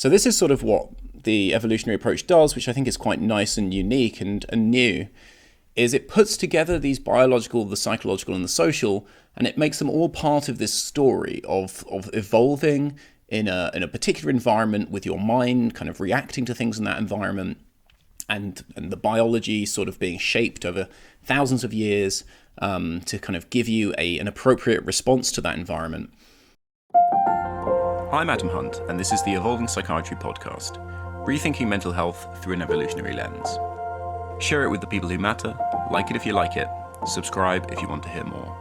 So this is sort of what the evolutionary approach does, which I think is quite nice and unique and new, is it puts together these biological, the psychological, and the social, and it makes them all part of this story of evolving in a particular environment with your mind kind of reacting to things in that environment, and the biology sort of being shaped over thousands of years to kind of give you an appropriate response to that environment. I'm Adam Hunt, and this is the Evolving Psychiatry podcast, rethinking mental health through an evolutionary lens. Share it with the people who matter, like it if you like it, subscribe if you want to hear more.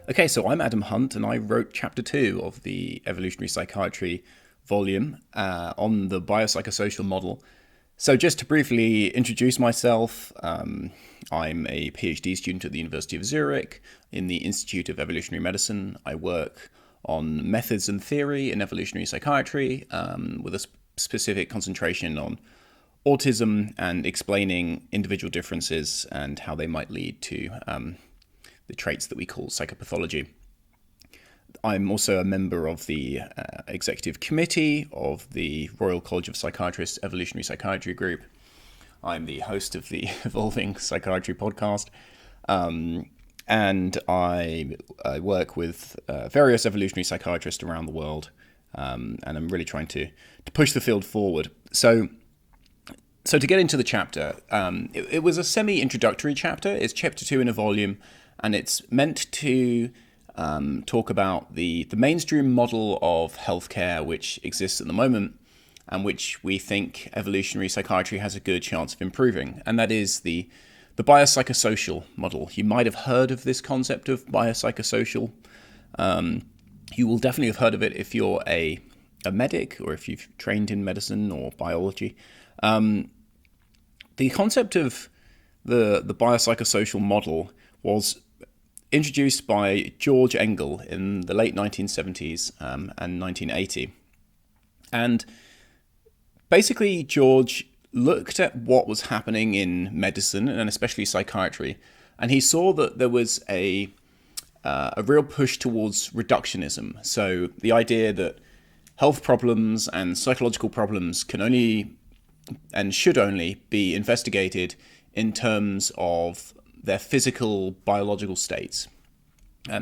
Okay, so I'm Adam Hunt, and I wrote Chapter 2 of the Evolutionary Psychiatry volume on the Biopsychosocial model. So just to briefly introduce myself, I'm a PhD student at the University of Zurich in the Institute of Evolutionary Medicine. I work on methods and theory in evolutionary psychiatry with a specific concentration on autism and explaining individual differences and how they might lead to the traits that we call psychopathology. I'm also a member of the executive committee of the Royal College of Psychiatrists Evolutionary Psychiatry Group. I'm the host of the Evolving Psychiatry podcast. And I work with various evolutionary psychiatrists around the world. And I'm really trying to push the field forward. So to get into the chapter, it was a semi-introductory chapter. It's chapter 2 in a volume, and it's meant to talk about the mainstream model of healthcare which exists at the moment and which we think evolutionary psychiatry has a good chance of improving. And that is the biopsychosocial model. You might have heard of this concept of biopsychosocial. You will definitely have heard of it if you're a medic or if you've trained in medicine or biology. The concept of the biopsychosocial model was introduced by George Engel in the late 1970s and 1980. And basically, George looked at what was happening in medicine and especially psychiatry, and he saw that there was a real push towards reductionism. So the idea that health problems and psychological problems can only and should only be investigated in terms of their physical, biological states.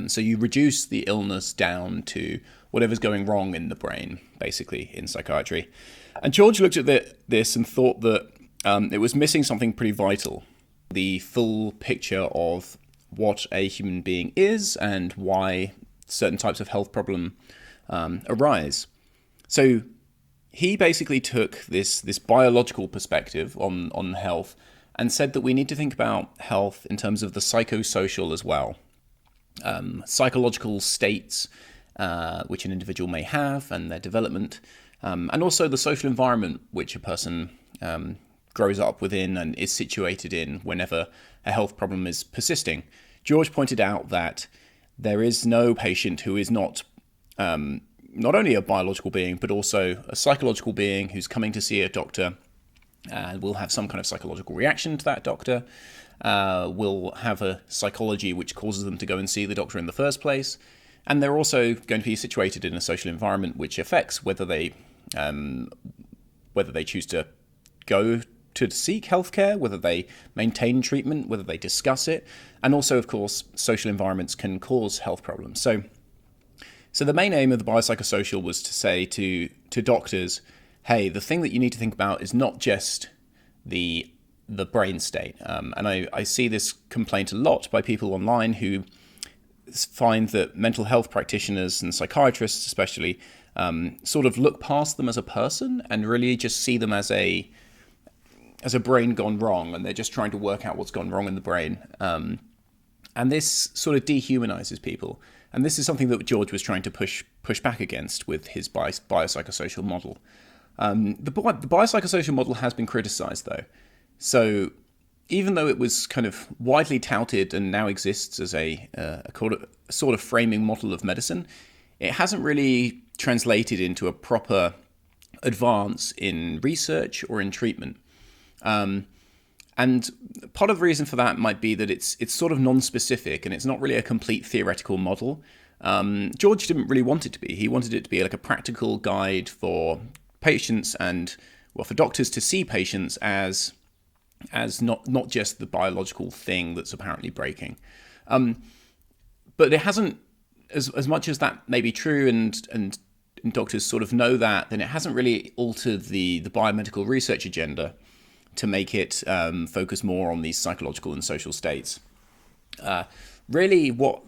So you reduce the illness down to whatever's going wrong in the brain, basically, in psychiatry. And George looked at this and thought that it was missing something pretty vital, the full picture of what a human being is and why certain types of health problem arise. So he basically took this biological perspective on health and said that we need to think about health in terms of the psychosocial as well. Psychological states which an individual may have and their development, and also the social environment which a person grows up within and is situated in whenever a health problem is persisting. George pointed out that there is no patient who is not only a biological being, but also a psychological being who's coming to see a doctor and will have some kind of psychological reaction to that doctor, will have a psychology which causes them to go and see the doctor in the first place, and they're also going to be situated in a social environment which affects whether they choose to go to seek healthcare, whether they maintain treatment, whether they discuss it, and also, of course, social environments can cause health problems. So the main aim of the biopsychosocial was to say to doctors, hey, the thing that you need to think about is not just the brain state. And I see this complaint a lot by people online who find that mental health practitioners and psychiatrists especially sort of look past them as a person and really just see them as a brain gone wrong, and they're just trying to work out what's gone wrong in the brain. And this sort of dehumanizes people. And this is something that George was trying to push back against with his biopsychosocial model. The biopsychosocial model has been criticized, though. So even though it was kind of widely touted and now exists as a sort of framing model of medicine, it hasn't really translated into a proper advance in research or in treatment. And part of the reason for that might be that it's sort of non-specific and it's not really a complete theoretical model. George didn't really want it to be. He wanted it to be like a practical guide for patients and, well, for doctors to see patients as not just the biological thing that's apparently breaking. But it hasn't, as much as that may be true and doctors sort of know that, then it hasn't really altered the biomedical research agenda to make it focus more on these psychological and social states. Really, what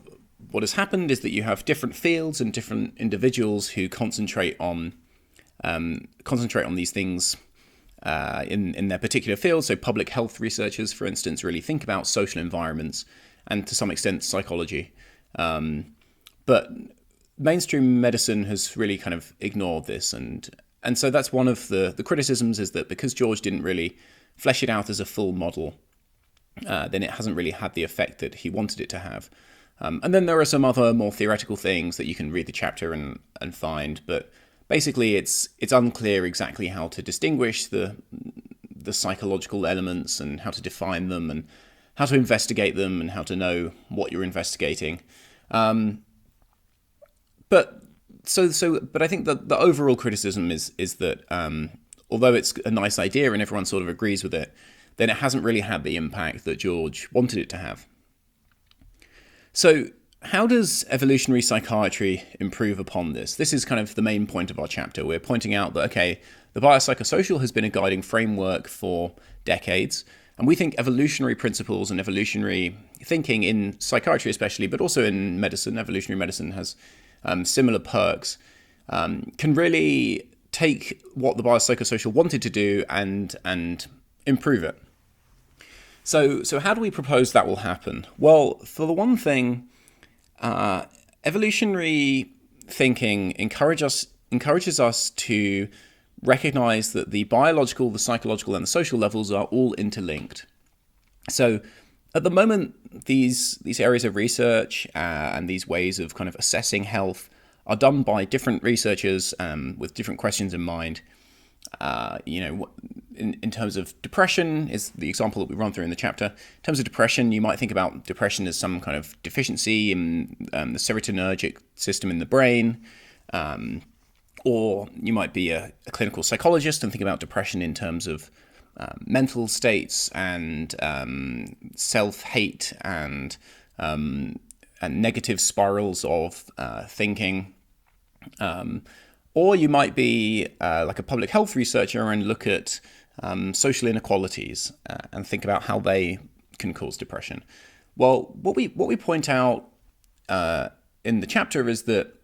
has happened is that you have different fields and different individuals who concentrate on these things in their particular field. So public health researchers, for instance, really think about social environments and to some extent psychology. But mainstream medicine has really kind of ignored this. And so that's one of the criticisms, is that because George didn't really flesh it out as a full model, then it hasn't really had the effect that he wanted it to have. And then there are some other more theoretical things that you can read the chapter and find, but basically it's unclear exactly how to distinguish the psychological elements and how to define them and how to investigate them and how to know what you're investigating. But I think that the overall criticism is that although it's a nice idea and everyone sort of agrees with it, then it hasn't really had the impact that George wanted it to have. So how does evolutionary psychiatry improve upon this? This is kind of the main point of our chapter. We're pointing out that, okay, the biopsychosocial has been a guiding framework for decades, and we think evolutionary principles and evolutionary thinking in psychiatry especially, but also in medicine, evolutionary medicine has similar perks, can really take what the biopsychosocial wanted to do and improve it. So how do we propose that will happen? Well, for the one thing, evolutionary thinking encourages us to recognize that the biological, the psychological, and the social levels are all interlinked. So at the moment, these areas of research and these ways of kind of assessing health are done by different researchers with different questions in mind. In terms of depression is the example that we run through in the chapter. In terms of depression, you might think about depression as some kind of deficiency in the serotonergic system in the brain, or you might be a clinical psychologist and think about depression in terms of mental states and self-hate and negative spirals of thinking. Or you might be like a public health researcher and look at social inequalities and think about how they can cause depression. Well, what we point out in the chapter is that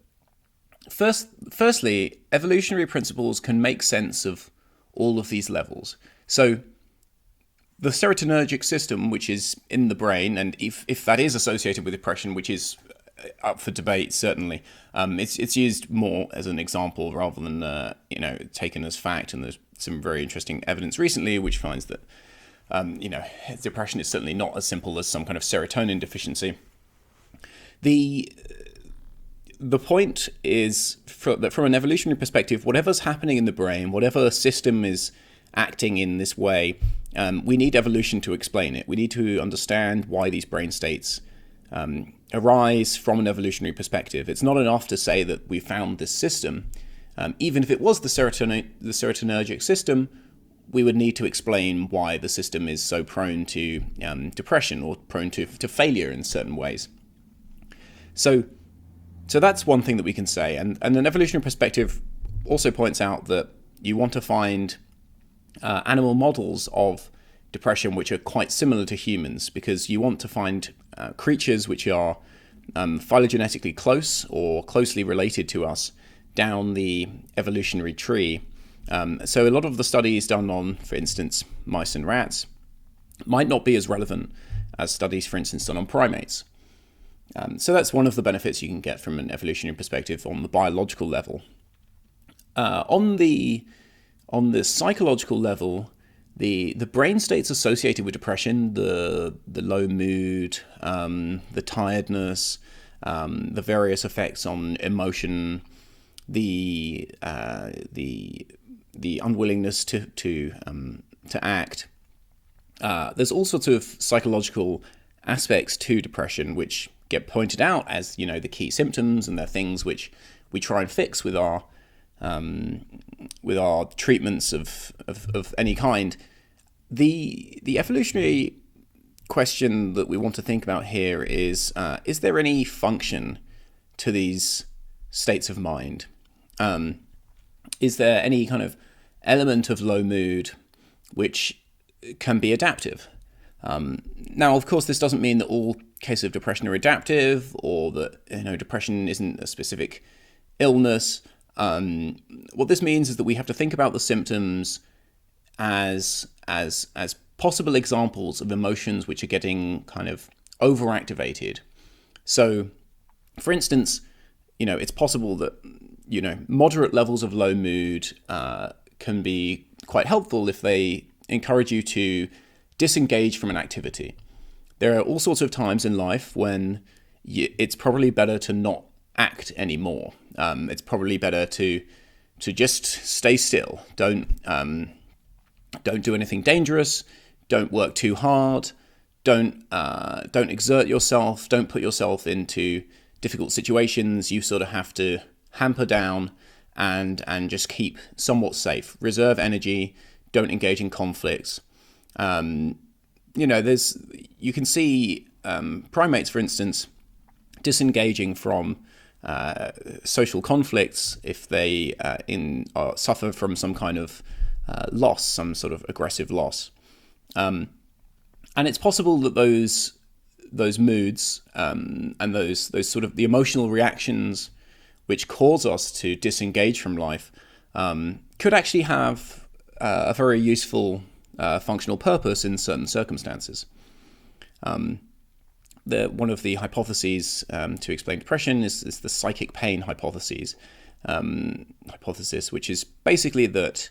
firstly, evolutionary principles can make sense of all of these levels. So the serotonergic system, which is in the brain, and if that is associated with depression, which is up for debate, certainly, it's used more as an example rather than taken as fact. And there's some very interesting evidence recently which finds that depression is certainly not as simple as some kind of serotonin deficiency. The point is that from an evolutionary perspective, whatever's happening in the brain, whatever system is acting in this way, we need evolution to explain it. We need to understand why these brain states arise from an evolutionary perspective. It's not enough to say that we found this system. Even if it was the serotonergic system, we would need to explain why the system is so prone to depression or prone to failure in certain ways. So that's one thing that we can say. And an evolutionary perspective also points out that you want to find animal models of depression which are quite similar to humans, because you want to find creatures which are phylogenetically close or closely related to us down the evolutionary tree. So a lot of the studies done on, for instance, mice and rats might not be as relevant as studies, for instance, done on primates. So that's one of the benefits you can get from an evolutionary perspective on the biological level. On the psychological level, the brain states associated with depression, the low mood, the tiredness, the various effects on emotion, the unwillingness to act, there's all sorts of psychological aspects to depression which get pointed out as, the key symptoms, and they're things which we try and fix with our treatments of any kind. The evolutionary question that we want to think about here is there any function to these states of mind? Is there any kind of element of low mood which can be adaptive? Now, of course, this doesn't mean that all cases of depression are adaptive, or that depression isn't a specific illness. What this means is that we have to think about the symptoms as possible examples of emotions which are getting kind of overactivated. So, for instance, it's possible that moderate levels of low mood can be quite helpful if they encourage you to disengage from an activity. There are all sorts of times in life when it's probably better to not act anymore. It's probably better to just stay still. Don't do anything dangerous. Don't work too hard. Don't exert yourself. Don't put yourself into difficult situations. You sort of have to hamper down and just keep somewhat safe. Reserve energy. Don't engage in conflicts. You can see primates, for instance, disengaging from social conflicts if they suffer from some kind of loss, some sort of aggressive loss. And it's possible that those moods and those sort of the emotional reactions which cause us to disengage from life could actually have a very useful functional purpose in certain circumstances. One of the hypotheses to explain depression is the psychic pain hypothesis, which is basically that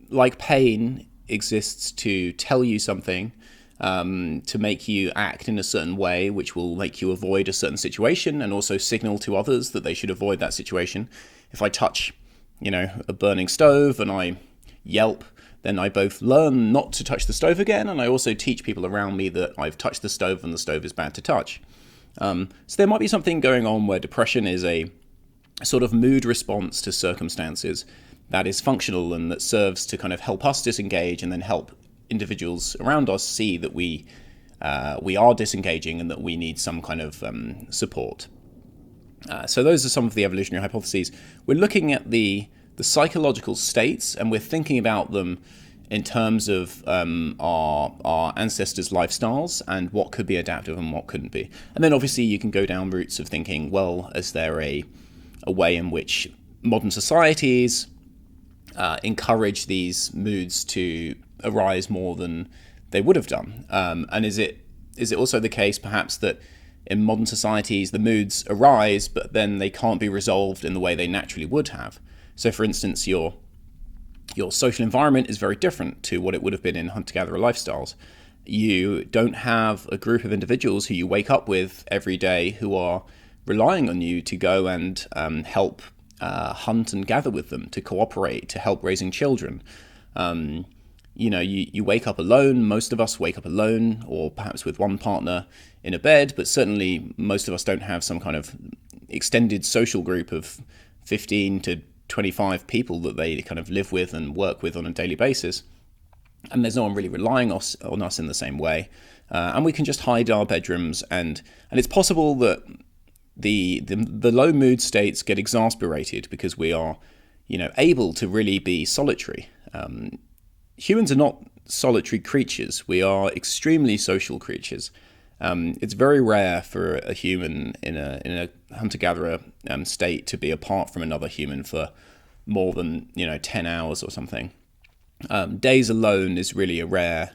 like pain exists to tell you something, to make you act in a certain way, which will make you avoid a certain situation and also signal to others that they should avoid that situation. If I touch, a burning stove and I yelp, then I both learn not to touch the stove again, and I also teach people around me that I've touched the stove and the stove is bad to touch. So there might be something going on where depression is a sort of mood response to circumstances that is functional and that serves to kind of help us disengage and then help individuals around us see that we are disengaging and that we need some kind of support. So those are some of the evolutionary hypotheses. We're looking at the psychological states, and we're thinking about them in terms of our ancestors' lifestyles and what could be adaptive and what couldn't be. And then obviously you can go down routes of thinking, well, is there a way in which modern societies encourage these moods to arise more than they would have done? And is it also the case perhaps that in modern societies the moods arise but then they can't be resolved in the way they naturally would have? So, for instance, your social environment is very different to what it would have been in hunter-gatherer lifestyles. You don't have a group of individuals who you wake up with every day who are relying on you to go and help hunt and gather with them, to cooperate, to help raising children. You wake up alone. Most of us wake up alone, or perhaps with one partner in a bed, but certainly most of us don't have some kind of extended social group of 15 to 25 people that they kind of live with and work with on a daily basis. And there's no one really relying on us in the same way. And we can just hide our bedrooms. And it's possible that the low mood states get exasperated because we are, able to really be solitary. Humans are not solitary creatures. We are extremely social creatures. It's very rare for a human in a hunter-gatherer state to be apart from another human for more than 10 hours or something. Days alone is really a rare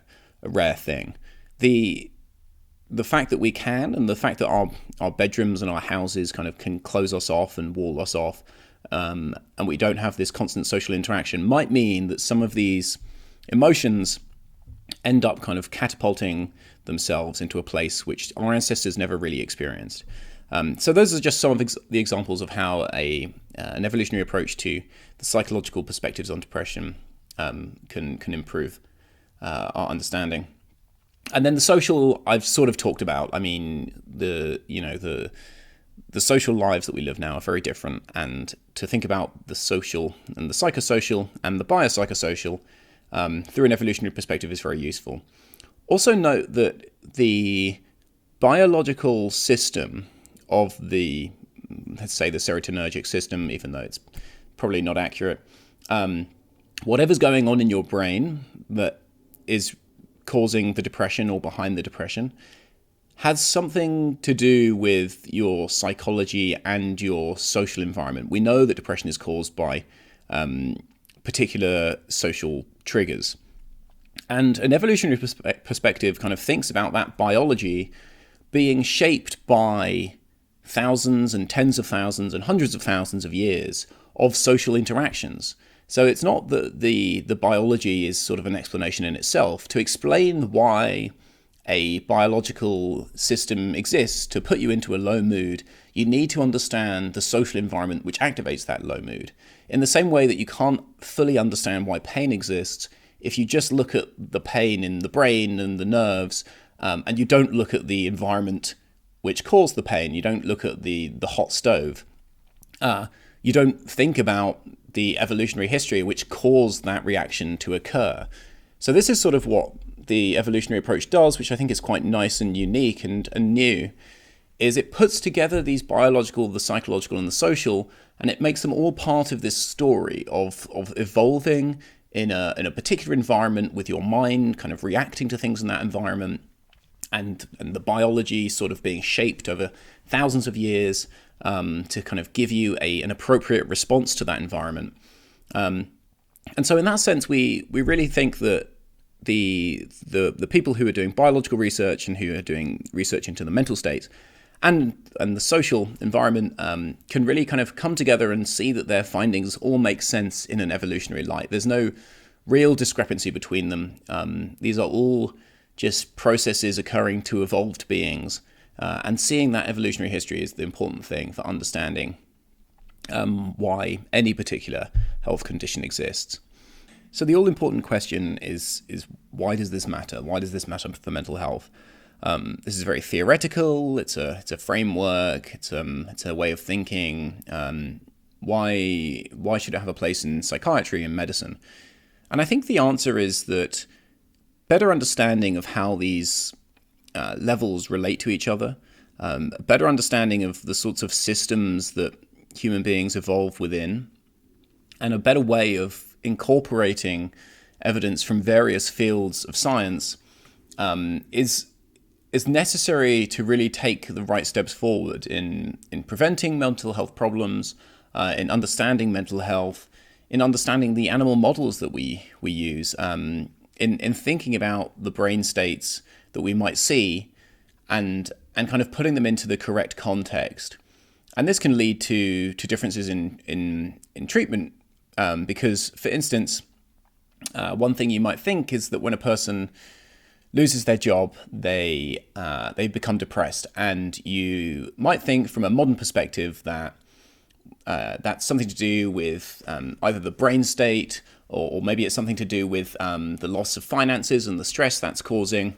thing. The fact that we can, and the fact that our bedrooms and our houses kind of can close us off and wall us off, and we don't have this constant social interaction, might mean that some of these emotions end up kind of catapulting themselves into a place which our ancestors never really experienced. So those are just some of the examples of how an evolutionary approach to the psychological perspectives on depression can improve. our understanding. And then the social, I've sort of talked about. I mean, the social lives that we live now are very different, and to think about the social and the psychosocial and the biopsychosocial through an evolutionary perspective is very useful. Also note that the biological system of the, let's say, the serotonergic system, even though it's probably not accurate, whatever's going on in your brain that is causing the depression or behind the depression has something to do with your psychology and your social environment. We know that depression is caused by particular social triggers. And an evolutionary perspective kind of thinks about that biology being shaped by thousands and tens of thousands and hundreds of thousands of years of social interactions. So it's not that the biology is sort of an explanation in itself. To explain why a biological system exists to put you into a low mood, you need to understand the social environment which activates that low mood. In the same way that you can't fully understand why pain exists if you just look at the pain in the brain and the nerves, and you don't look at the environment which caused the pain. You don't look at the hot stove. You don't think about the evolutionary history which caused that reaction to occur. So this is sort of what the evolutionary approach does, which I think is quite nice and unique and new, is it puts together these biological, the psychological, and the social, and it makes them all part of this story of evolving in a particular environment with your mind kind of reacting to things in that environment, and the biology sort of being shaped over thousands of years to kind of give you an appropriate response to that environment. And so in that sense, we really think that the people who are doing biological research and who are doing research into the mental states and the social environment can really kind of come together and see that their findings all make sense in an evolutionary light. There's no real discrepancy between them. These are all just processes occurring to evolved beings. And seeing that evolutionary history is the important thing for understanding why any particular health condition exists. So the all-important question is why does this matter? Why does this matter for mental health? This is very theoretical. It's a framework. It's a way of thinking. Why should it have a place in psychiatry and medicine? And I think the answer is that better understanding of how these levels relate to each other, a better understanding of the sorts of systems that human beings evolve within, and a better way of incorporating evidence from various fields of science is necessary to really take the right steps forward in preventing mental health problems, in understanding mental health, in understanding the animal models that we use, in thinking about the brain states that we might see and kind of putting them into the correct context. And this can lead to differences in treatment, because, for instance, one thing you might think is that when a person loses their job, they become depressed, and you might think from a modern perspective that that's something to do with either the brain state or maybe it's something to do with the loss of finances and the stress that's causing.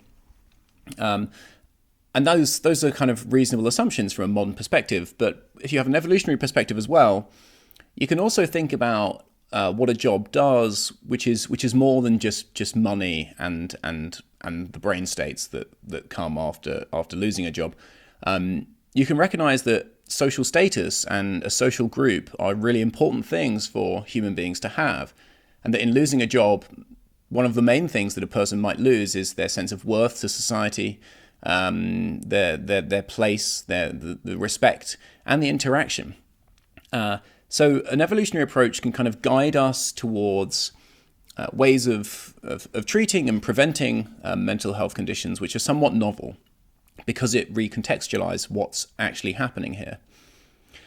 And those are kind of reasonable assumptions from a modern perspective. But if you have an evolutionary perspective as well, you can also think about what a job does, which is more than just money and the brain states that come after losing a job. You can recognize that social status and a social group are really important things for human beings to have, and that in losing a job, one of the main things that a person might lose is their sense of worth to society, their place, the respect, and the interaction. So an evolutionary approach can kind of guide us towards ways of treating and preventing mental health conditions which are somewhat novel, because it recontextualizes what's actually happening here.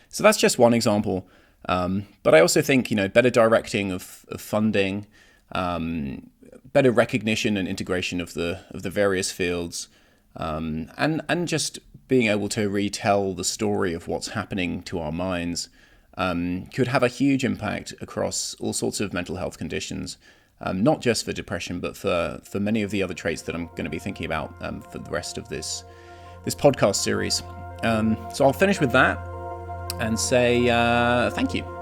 So that's just one example. But I also think, better directing of funding, better recognition and integration of the various fields, and just being able to retell the story of what's happening to our minds could have a huge impact across all sorts of mental health conditions, not just for depression, but for many of the other traits that I'm going to be thinking about for the rest of this podcast series. So I'll finish with that and say thank you.